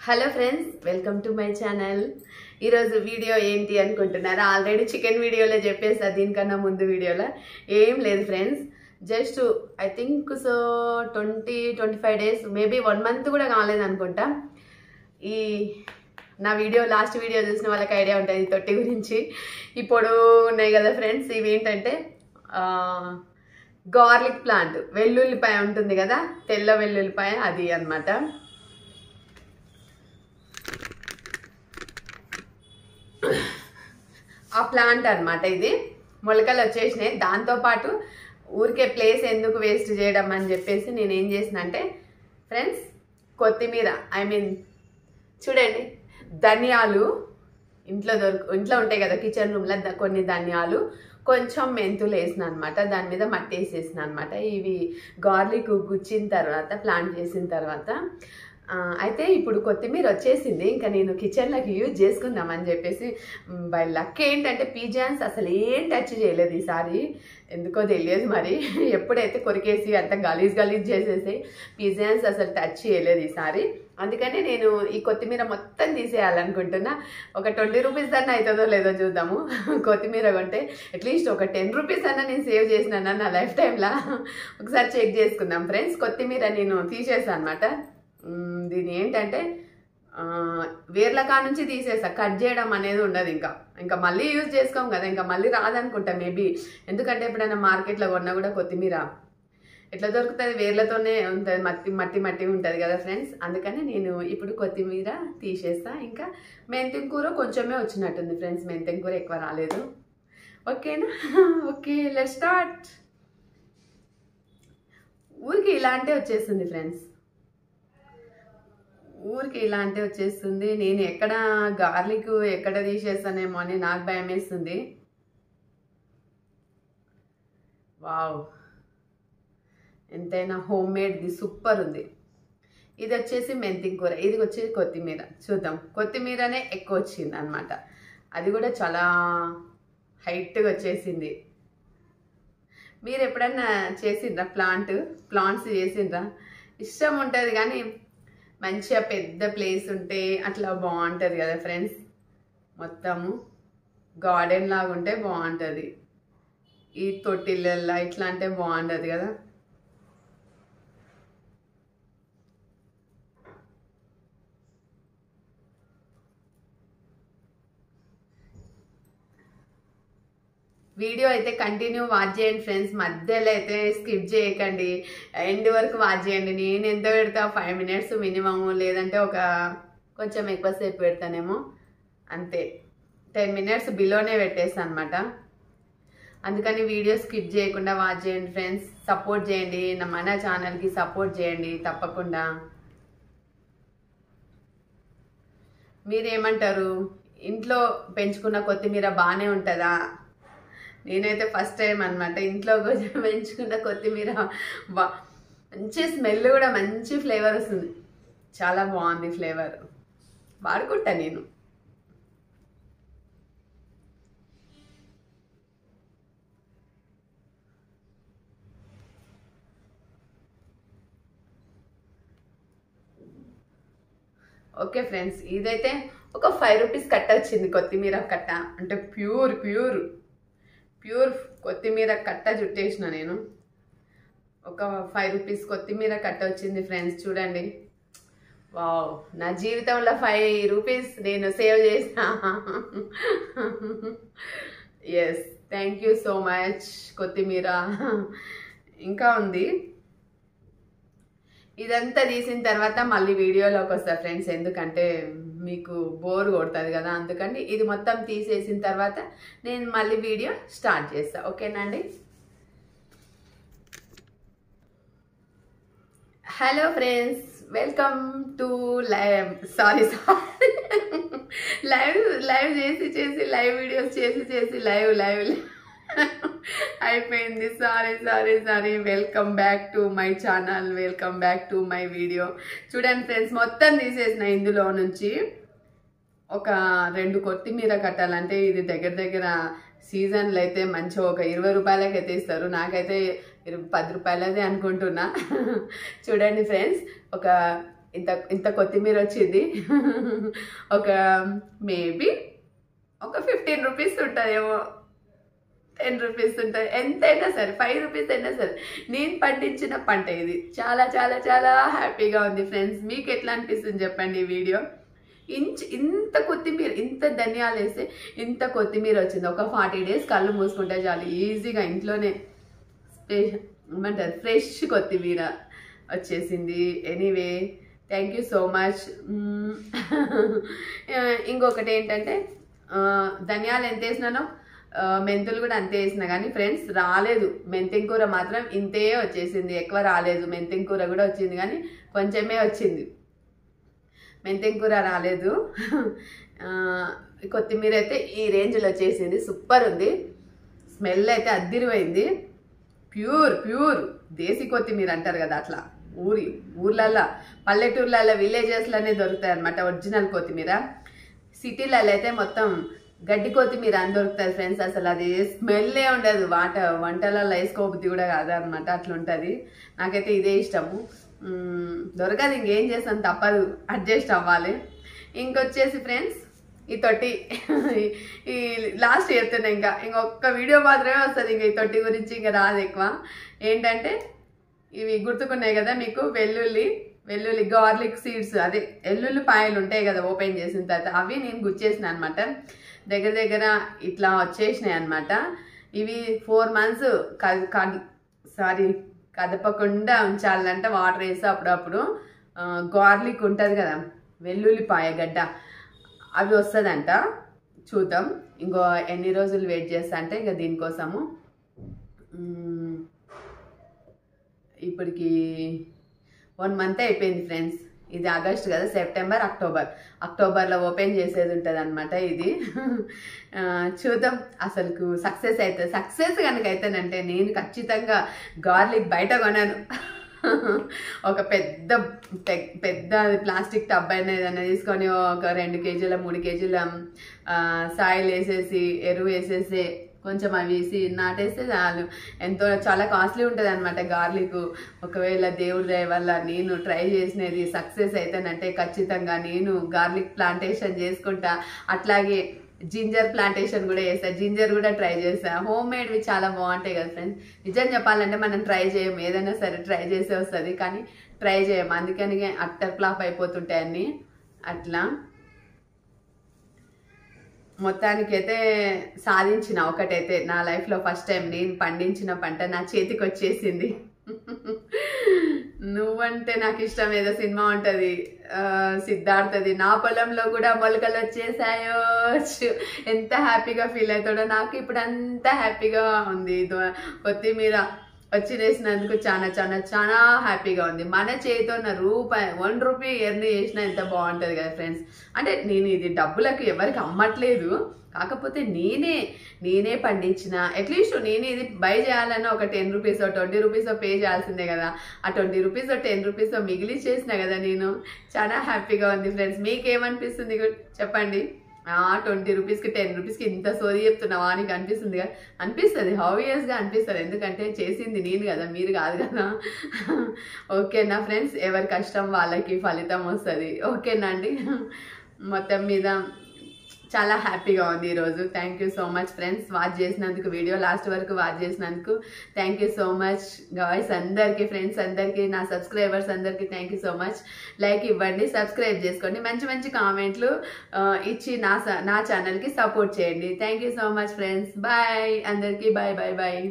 Hello friends, welcome to my channel. ఈరోజు video ఏంటి అనుకుంటున్నారా? ఆల్రెడీ చికెన్ వీడియోలో చెప్పేసా. దీనికన్నా ముందు వీడియోలో ఏం లేదు friends. Just I think so 20-25 days, maybe 1 month కూడా కాలేదు అనుకుంటా. ఈ నా వీడియో లాస్ట్ వీడియో చూసిన వాళ్ళకి ఐడియా ఉంటుంది ఈ తొట్టి గురించి. ఇప్పుడు ఉన్నాయి కదా ఫ్రెండ్స్, ఇవి ఏంటంటే గార్లిక్ ప్లాంట్, వెల్లుల్లిపాయ ఉంటుంది కదా, తెల్ల వెల్లుల్లిపాయ, అది అన్నమాట. ఆ ప్లాంట్ అన్నమాట. ఇది మొలకలు వచ్చేసినాయి. దాంతోపాటు ఊరికే ప్లేస్ ఎందుకు వేస్ట్ చేయడం అని చెప్పేసి నేను ఏం చేసిన అంటే ఫ్రెండ్స్, కొత్తిమీర, ఐ మీన్ చూడండి, ధనియాలు ఇంట్లో ఉంటాయి కదా కిచెన్ రూమ్లో, కొన్ని ధనియాలు, కొంచెం మెంతులు వేసిన అనమాట. దాని మీద మట్టి వేసేసిన అనమాట. ఇవి గార్లిక్ గుచ్చిన తర్వాత, ప్లాంట్ చేసిన తర్వాత అయితే ఇప్పుడు కొత్తిమీర వచ్చేసింది. ఇంకా నేను కిచెన్లోకి యూజ్ చేసుకుందామని చెప్పేసి, బై లక్ ఏంటంటే పీజాన్స్ అసలు ఏం టచ్ చేయలేదు ఈసారి. ఎందుకో తెలియదు మరి, ఎప్పుడైతే కొరికేసి అంత గలీజ్ చేసేసి పీజాన్స్ అసలు టచ్ చేయలేదు ఈసారి. అందుకని నేను ఈ కొత్తిమీర మొత్తం తీసేయాలనుకుంటున్నా. ఒక 20 రూపీస్ అన్నా అవుతుందో లేదో చూద్దాము. కొత్తిమీర కొంటే అట్లీస్ట్ ఒక 10 రూపీస్ అన్నా నేను సేవ్ చేసినా నా లైఫ్ టైంలో. ఒకసారి చెక్ చేసుకుందాం ఫ్రెండ్స్. కొత్తిమీర నేను తీసేసాను అనమాట. దీని ఏంటంటే వేర్ల కా నుంచి తీసేసా, కట్ చేయడం అనేది ఉండదు. ఇంకా మళ్ళీ యూజ్ చేసుకోం కదా, ఇంకా మళ్ళీ రాదనుకుంటా మేబీ. ఎందుకంటే ఎప్పుడైనా మార్కెట్లో కొన్నా కూడా కొత్తిమీర ఎట్లా దొరుకుతుంది, వేర్లతోనే ఉంటుంది, మట్టి ఉంటుంది కదా ఫ్రెండ్స్. అందుకని నేను ఇప్పుడు కొత్తిమీర తీసేస్తా. ఇంకా మెంతి కూర కొంచెమే వచ్చినట్టుంది ఫ్రెండ్స్, మెంతి కూర ఎక్కువ రాలేదు. ఓకేనా? Okay, let's start. ఊరికి ఇలాంటి వచ్చేస్తుంది ఫ్రెండ్స్, ఊరికి ఇలాంటి వచ్చేస్తుంది. నేను ఎక్కడ గార్లిక్ ఎక్కడ తీసేస్తానేమో అని నాకు భయం వేస్తుంది. వావ్, ఎంతైనా హోమ్ మేడ్ది సూపర్ ఉంది. ఇది వచ్చేసి మెంతి కూర, ఇది వచ్చేసి కొత్తిమీర. చూద్దాం, కొత్తిమీరనే ఎక్కువ వచ్చింది అనమాట. అది కూడా చాలా హైట్గా వచ్చేసింది. మీరు ఎప్పుడన్నా చేసిండ్రా ప్లాంట్స్ చేసిండ్రా? ఇష్టం ఉంటుంది కానీ మంచిగా పెద్ద ప్లేస్ ఉంటే అట్లా బాగుంటుంది కదా ఫ్రెండ్స్. మొత్తము గార్డెన్ లాగా ఉంటే బాగుంటుంది. ఈ తొట్టిళ్ళల్లో ఇట్లా అంటే బాగుంటుంది కదా. వీడియో అయితే కంటిన్యూ వాచ్ చేయండి ఫ్రెండ్స్, మధ్యలో అయితే స్కిప్ చేయకండి, ఎండ్ వరకు వాచ్ చేయండి. నేను ఎంత పెడతా, 5 మినిట్స్ మినిమము, లేదంటే కొంచెం ఎక్కువసేపు పెడతానేమో, అంతే. 10 మినిట్స్ బిలోనే పెట్టేస్తాను అనమాట. అందుకని వీడియో స్కిప్ చేయకుండా వాచ్ చేయండి ఫ్రెండ్స్. సపోర్ట్ చేయండి, మన ఛానల్కి సపోర్ట్ చేయండి తప్పకుండా. మీరేమంటారు? ఇంట్లో పెంచుకున్న కొత్తిమీర బాగానే ఉంటుందా? నేనైతే ఫస్ట్ టైం అనమాట ఇంట్లో కొంచెం పెంచుకున్న కొత్తిమీర. మంచి స్మెల్ కూడా, మంచి ఫ్లేవర్ వస్తుంది, చాలా బాగుంది ఫ్లేవర్. వాడుకుంటా నేను. ఓకే ఫ్రెండ్స్, ఇదైతే ఒక 5 రూపీస్ కట్ట వచ్చింది, కొత్తిమీర కట్ట. అంటే ప్యూర్ కొత్తిమీర కట్ట చుట్టేసిన నేను. ఒక 5 రూపీస్ కొత్తిమీర కట్ట వచ్చింది ఫ్రెండ్స్, చూడండి. వావ్, నా జీవితంలో 5 రూపీస్ నేను సేవ్ చేసిన. Yes, thank you so much కొత్తిమీర. ఇంకా ఉంది. ఇదంతా తీసిన తర్వాత మళ్ళీ వీడియోలోకి వస్తా ఫ్రెండ్స్, ఎందుకంటే మీకు బోర్ కొడుతుంది కదా. అందుకని ఇది మొత్తం తీసేసిన తర్వాత నేను మళ్ళీ వీడియో స్టార్ట్ చేస్తా. ఓకేనండి? Hello friends, welcome to live చేసి లైవ్ వీడియోస్ చేసి లైవ్ అయిపోయింది. Sorry. Welcome back to my channel, welcome back to my video. చూడండి ఫ్రెండ్స్, మొత్తం తీసేసిన. ఇందులో నుంచి ఒక 2 కొత్తిమీర కట్టాలంటే ఇది దగ్గర సీజన్లో అయితే మంచిగా ఒక 20 రూపాయలకి అయితే ఇస్తారు. నాకైతే 10 రూపాయలదే అనుకుంటున్నా. చూడండి ఫ్రెండ్స్, ఒక ఇంత ఇంత కొత్తిమీర వచ్చింది. ఒక మేబీ ఒక 15 రూపీస్ ఉంటుందేమో, 10 రూపీస్ ఉంటుంది, ఎంతైనా సరే 5 రూపీస్ అయినా సరే. నేను పండించిన పంట ఇది. చాలా చాలా చాలా హ్యాపీగా ఉంది ఫ్రెండ్స్. మీకు ఎట్లా అనిపిస్తుంది చెప్పండి ఈ వీడియో. ఇంత కొత్తిమీర, ఇంత ధనియాలు వేస్తే ఇంత కొత్తిమీర వచ్చింది. ఒక 40 డేస్ కళ్ళు మూసుకుంటే చాలు ఈజీగా ఇంట్లోనే ఏమంటారు ఫ్రెష్ కొత్తిమీర వచ్చేసింది. Anyway thank you so much. ఇంకొకటి ఏంటంటే ధనియాలు ఎంత వేసినానో మెంతులు కూడా అంతే వేసిన, కానీ ఫ్రెండ్స్ రాలేదు. మెంతిం కూర మాత్రం ఇంతే వచ్చేసింది, ఎక్కువ రాలేదు. మెంతిం కూర కూడా వచ్చింది కానీ కొంచెమే వచ్చింది, మెంతిం కూర రాలేదు. కొత్తిమీర అయితే ఈ రేంజ్లో వచ్చేసింది, సూపర్ ఉంది. స్మెల్ అయితే అద్దిరిపోయింది. ప్యూర్ దేశీ కొత్తిమీర అంటారు కదా, అట్లా ఊర్లల్లో పల్లెటూర్లలో విలేజెస్లోనే దొరుకుతాయి అనమాట ఒరిజినల్ కొత్తిమీర. సిటీలలో అయితే మొత్తం గడ్డి కొత్తిమీర అని దొరుకుతుంది ఫ్రెండ్స్. అసలు అది స్మెల్లే ఉండదు, వంటలలో వేసుకోబుద్ధి కూడా కాదనమాట, అట్లా ఉంటుంది. నాకైతే ఇదే ఇష్టము. దొరకదు, ఇంకేం చేస్తాను, తప్పదు, అడ్జస్ట్ అవ్వాలి. ఇంకొచ్చేసి ఫ్రెండ్స్ ఈ తొట్టి ఈ లాస్ట్ చెప్తున్నా, ఇంకొక వీడియో మాత్రమే వస్తుంది. ఈ తొట్టి గురించి ఇంకా రాదు ఎక్కువ. ఏంటంటే ఇవి గుర్తుకున్నాయి కదా మీకు, వెల్లుల్లి గార్లిక్ సీడ్స్, అదే వెల్లుల్లి పాయలు ఉంటాయి కదా ఓపెన్ చేసిన తర్వాత, అవి నేను గుచ్చేసిన అనమాట. దగ్గర ఇట్లా వచ్చేసినాయి అనమాట. ఇవి 4 మంత్స్ కదపకుండా ఉంచాలంట వాటర్ వేసి అప్పుడప్పుడు. గార్లిక్ ఉంటుంది కదా వెల్లుల్లిపాయ గడ్డ, అవి వస్తుందంట. చూద్దాం ఇంకో ఎన్ని రోజులు వెయిట్ చేస్తా అంటే ఇంకా దీనికోసము. ఇప్పటికి 1 మంత్ అయిపోయింది ఫ్రెండ్స్. ఇది ఆగస్ట్ కదా, సెప్టెంబర్ అక్టోబర్లో ఓపెన్ చేసేది ఉంటుంది అనమాట ఇది. చూద్దాం అసలుకు సక్సెస్ కనుక అయితేనంటే నేను ఖచ్చితంగా గార్లిక్ బయట కొనను. ఒక పెద్ద ప్లాస్టిక్ టబ్ అయినా ఏదైనా తీసుకొని ఒక 2 కేజీల 3 కేజీల సాయిల్ వేసేసి, ఎరువు వేసేసి, కొంచెం అవి వేసి నాటేస్తే చాలు. చాలా కాస్ట్లీ ఉంటుంది అనమాట గార్లిక్. ఒకవేళ దేవుడి దయ వల్ల నేను ట్రై చేసినది సక్సెస్ అయితేనంటే ఖచ్చితంగా నేను గార్లిక్ ప్లాంటేషన్ చేసుకుంటా. అట్లాగే జింజర్ ప్లాంటేషన్ కూడా చేస్తా, జింజర్ కూడా ట్రై చేస్తా. హోమ్ మేడ్వి చాలా బాగుంటాయి కదా ఫ్రెండ్స్. నిజం చెప్పాలంటే మనం ట్రై చేయము, ఏదైనా సరే ట్రై చేసే వస్తుంది కానీ ట్రై చేయము, అందుకని అట్టర్ ఫ్లాప్ అయిపోతుంటాయి అన్నీ అట్లా. మొత్తానికైతే సాధించిన ఒకటైతే నా లైఫ్లో ఫస్ట్ టైం నేను పండించిన పంట నా చేతికి వచ్చేసింది. నువ్వంటే నాకు ఇష్టం ఏదో సినిమా ఉంటుంది సిద్ధార్థది, నా పొలంలో కూడా మొలకలు వచ్చేసాయో, ఎంత హ్యాపీగా ఫీల్ అవుతాడో. నాకు ఇప్పుడు అంత హ్యాపీగా ఉంది. కొత్తిమీర వచ్చి వేసినందుకు చాలా హ్యాపీగా ఉంది. మన చేతితో నా ₹1 రూపీ ఎర్న్ చేసినా ఎంత బాగుంటుంది కదా ఫ్రెండ్స్. అంటే నేను ఇది డబ్బులకు ఎవరికి అమ్మట్లేదు, కాకపోతే నేనే పండించిన, అట్లీస్ట్ నేను ఇది బై చేయాలన్నా ఒక 10 రూపీస్ 20 రూపీస్ పే చేయాల్సిందే కదా. ఆ 20 రూపీస్ 10 రూపీస్ మిగిలి చేసిన కదా నేను. చాలా హ్యాపీగా ఉంది ఫ్రెండ్స్. మీకేమనిపిస్తుంది చెప్పండి. 20 రూపీస్కి 10 రూపీస్కి ఇంత సోది చెప్తున్నావా అని అనిపిస్తుంది కదా. అనిపిస్తుంది, ఆబ్వియస్గా అనిపిస్తుంది, ఎందుకంటే చేసింది నేను కదా, మీరు కాదు కదా. ఓకేనా ఫ్రెండ్స్, ఎవరి కష్టం వాళ్ళకి ఫలితం వస్తుంది. ఓకేనా అండి. మొత్తం మీద చాలా హ్యాపీగా ఉంది ఈరోజు. Thank you so much friends watch చేసినందుకు, వీడియో లాస్ట్ వరకు వాచ్ చేసినందుకు thank you so much guys అందరికీ, ఫ్రెండ్స్ అందరికీ, నా సబ్స్క్రైబర్స్ అందరికీ thank you so much. Like ఇవ్వండి, సబ్స్క్రైబ్ చేసుకోండి, మంచి కామెంట్లు ఇచ్చి నా ఛానల్కి సపోర్ట్ చేయండి. Thank you so much friends. Bye అందరికీ, బాయ్.